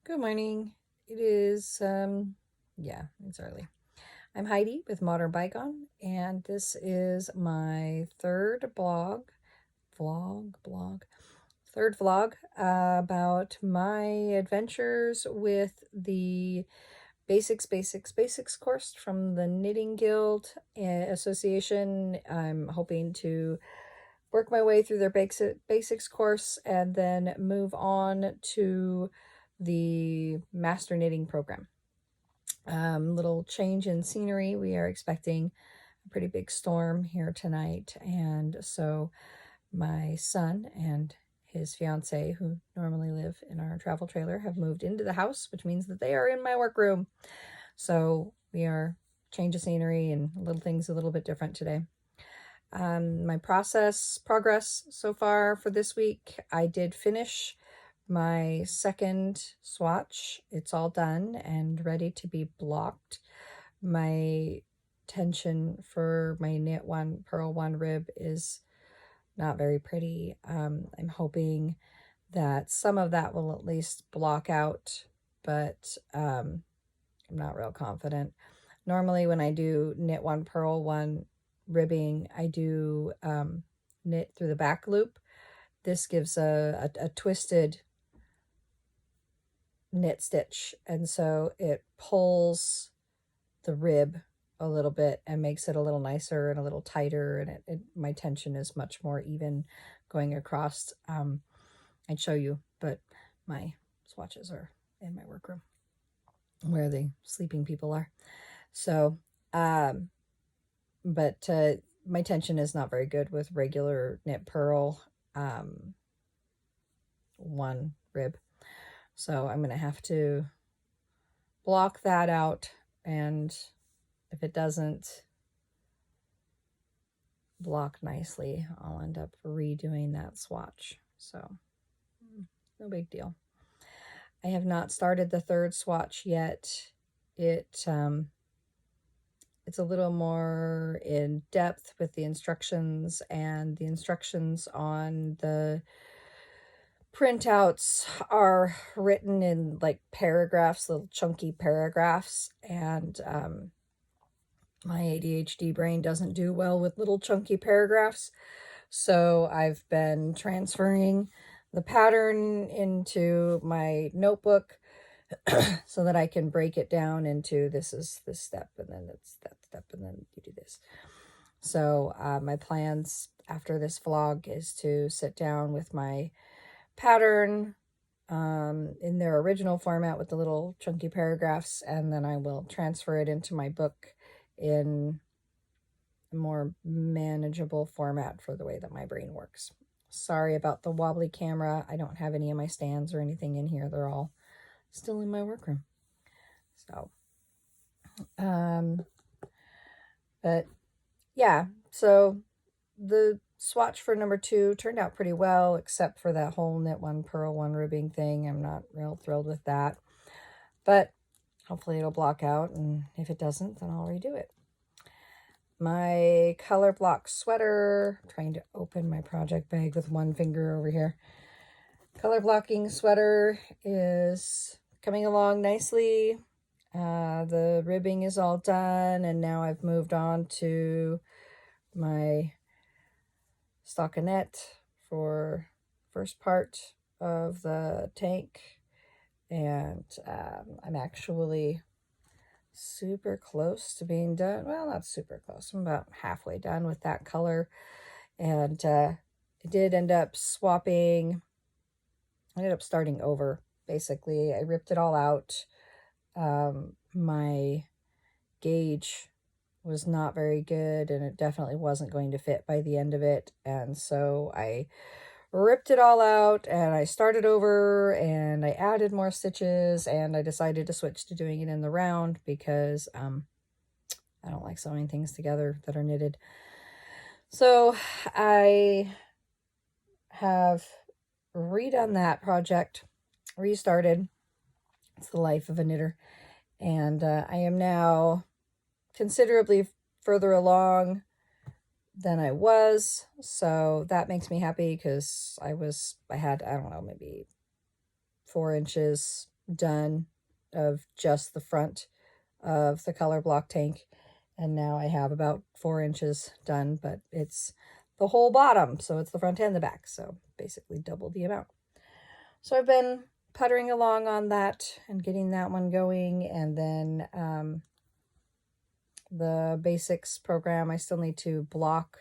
Good morning. It is, it's early. I'm Heidi with Modern Bygone, and this is my third third vlog about my adventures with the Basics course from the Knitting Guild Association. I'm hoping to work my way through their basics course and then move on to the master knitting program. Little change in scenery. We are expecting a pretty big storm here tonight, and so my son and his fiance, who normally live in our travel trailer, have moved into the house, which means that they are in my workroom. So we are change of scenery and little things a little bit different today. My progress so far for this week, I did finish my second swatch. It's all done and ready to be blocked. My tension for my knit one, purl one rib is not very pretty. I'm hoping that some of that will at least block out, but I'm not real confident. Normally when I do knit one, purl one ribbing, I do knit through the back loop. This gives a twisted knit stitch, and so it pulls the rib a little bit and makes it a little nicer and a little tighter, and my tension is much more even going across. I'd show you, but my swatches are in my workroom where the sleeping people are. So but my tension is not very good with regular knit purl one rib, so I'm gonna have to block that out, and if it doesn't block nicely, I'll end up redoing that swatch. So no big deal. I have not started the third swatch yet. It's a little more in depth with the instructions, and the instructions on the printouts are written in like paragraphs, little chunky paragraphs, and my ADHD brain doesn't do well with little chunky paragraphs. So I've been transferring the pattern into my notebook so that I can break it down into this is this step, and then it's that step, and then you do this. So my plans after this vlog is to sit down with my pattern in their original format with the little chunky paragraphs, and then I will transfer it into my book in a more manageable format for the way that my brain works. Sorry about the wobbly camera. I don't have any of my stands or anything in here. They're all still in my workroom. So but yeah, so the swatch for number 2 turned out pretty well, except for that whole knit one, purl one ribbing thing. I'm not real thrilled with that, but hopefully it'll block out, and if it doesn't, then I'll redo it. My color block sweater, I'm trying to open my project bag with one finger over here. Color blocking sweater is coming along nicely. The ribbing is all done, and now I've moved on to my stockinette for first part of the tank, and I'm actually super close to being done. Well, not super close. I'm about halfway done with that color, and I did end up swapping. I ended up starting over. Basically, I ripped it all out. My gauge was not very good, and it definitely wasn't going to fit by the end of it, and so I ripped it all out and I started over, and I added more stitches, and I decided to switch to doing it in the round because I don't like sewing things together that are knitted. So I have redone that project, restarted. It's the life of a knitter, and I am now considerably further along than I was, so that makes me happy, because I had, I don't know, maybe 4 inches done of just the front of the color block tank. And now I have about 4 inches done, but it's the whole bottom. So it's the front and the back. So basically double the amount. So I've been puttering along on that and getting that one going. And then the basics program, I still need to block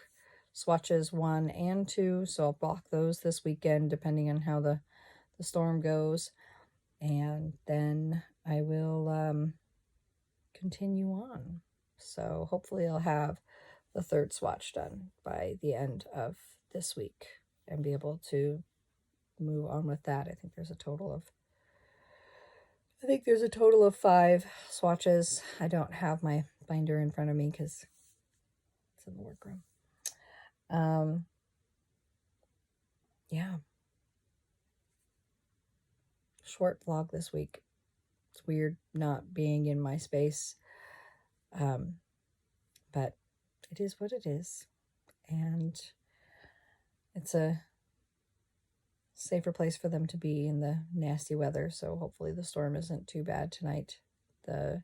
swatches 1 and 2. So I'll block those this weekend, depending on how the storm goes. And then I will continue on. So hopefully I'll have the 3rd swatch done by the end of this week and be able to move on with that. I think there's a total of 5 swatches. I don't have my binder in front of me because it's in the workroom. Yeah. Short vlog this week. It's weird not being in my space. But it is what it is. And it's a safer place for them to be in the nasty weather. So hopefully the storm isn't too bad tonight. The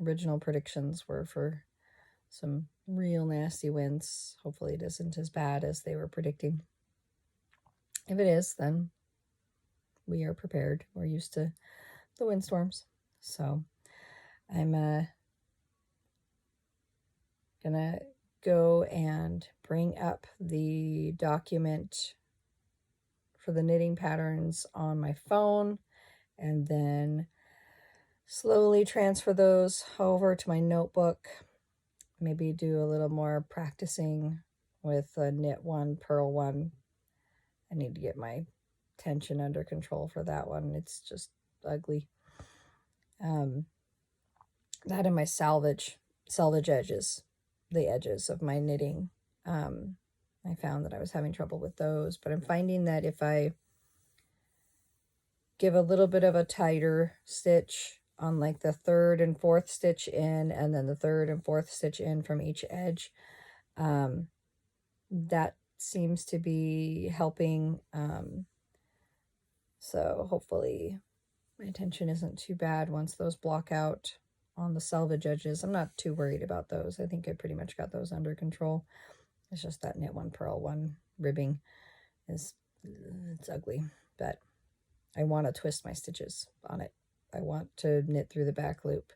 original predictions were for some real nasty winds. Hopefully it isn't as bad as they were predicting. If it is, then we are prepared. We're used to the windstorms. So I'm gonna go and bring up the document for the knitting patterns on my phone and then slowly transfer those over to my notebook. Maybe do a little more practicing with a knit 1, purl 1. I need to get my tension under control for that one. It's just ugly. That and my salvage edges, the edges of my knitting. I found that I was having trouble with those, but I'm finding that if I give a little bit of a tighter stitch on like the 3rd and 4th stitch in, and then the 3rd and 4th stitch in from each edge, that seems to be helping. So hopefully my tension isn't too bad once those block out on the selvage edges. I'm not too worried about those. I think I pretty much got those under control. It's just that knit 1, purl 1 ribbing it's ugly, but I want to twist my stitches on it. I want to knit through the back loop,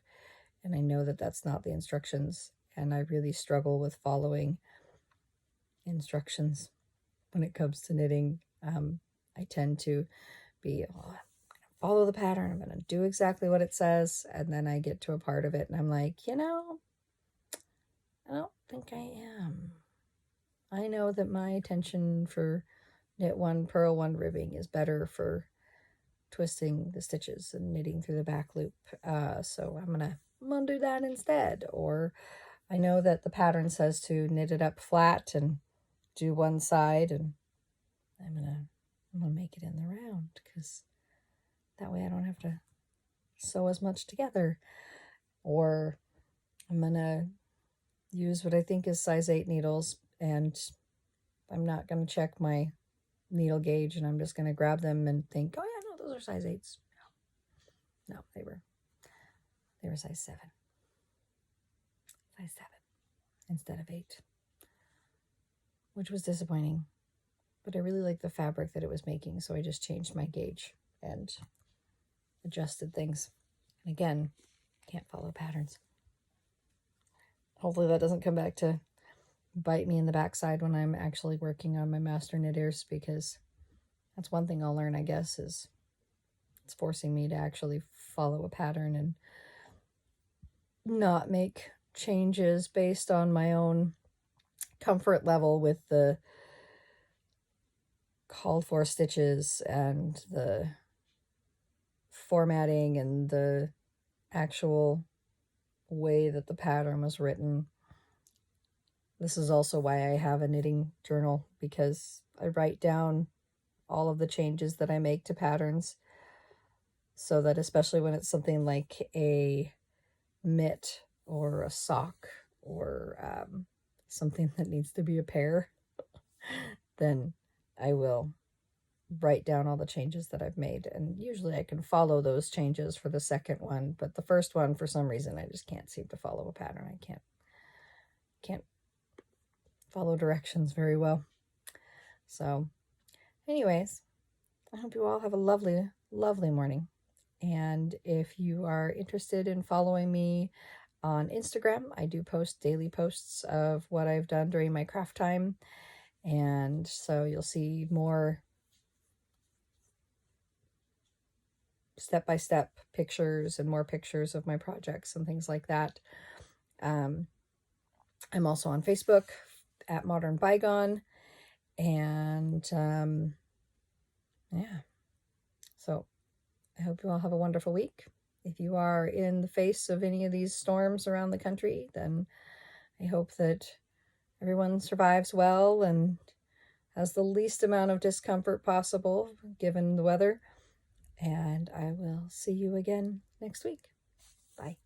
and I know that that's not the instructions, and I really struggle with following instructions when it comes to knitting. I tend to be, follow the pattern. I'm going to do exactly what it says. And then I get to a part of it and I'm like, I don't think I am. I know that my tension for knit 1, purl 1 ribbing is better for twisting the stitches and knitting through the back loop. So I'm going to do that instead. Or I know that the pattern says to knit it up flat and do one side, and I'm going to make it in the round because that way I don't have to sew as much together. Or I'm going to use what I think is size 8 needles, and I'm not going to check my needle gauge, and I'm just going to grab them and think, oh yeah, no, those are size 8s. No, they were size 7. Size 7 instead of 8, which was disappointing. But I really liked the fabric that it was making, so I just changed my gauge and adjusted things. And again, can't follow patterns. Hopefully that doesn't come back to bite me in the backside when I'm actually working on my master knitters, because that's one thing I'll learn, I guess, is it's forcing me to actually follow a pattern and not make changes based on my own comfort level with the called for stitches and the formatting and the actual way that the pattern was written. This is also why I have a knitting journal, because I write down all of the changes that I make to patterns, so that especially when it's something like a mitt or a sock or something that needs to be a pair, then I will write down all the changes that I've made. And usually I can follow those changes for the second one, but the first one, for some reason, I just can't seem to follow a pattern. I can't follow directions very well. So anyways, I hope you all have a lovely, lovely morning. And if you are interested in following me on Instagram, I do post daily posts of what I've done during my craft time. And so you'll see more step-by-step pictures and more pictures of my projects and things like that. I'm also on Facebook at Modern Bygone. And yeah, so I hope you all have a wonderful week. If you are in the face of any of these storms around the country, then I hope that everyone survives well and has the least amount of discomfort possible given the weather. And I will see you again next week. Bye.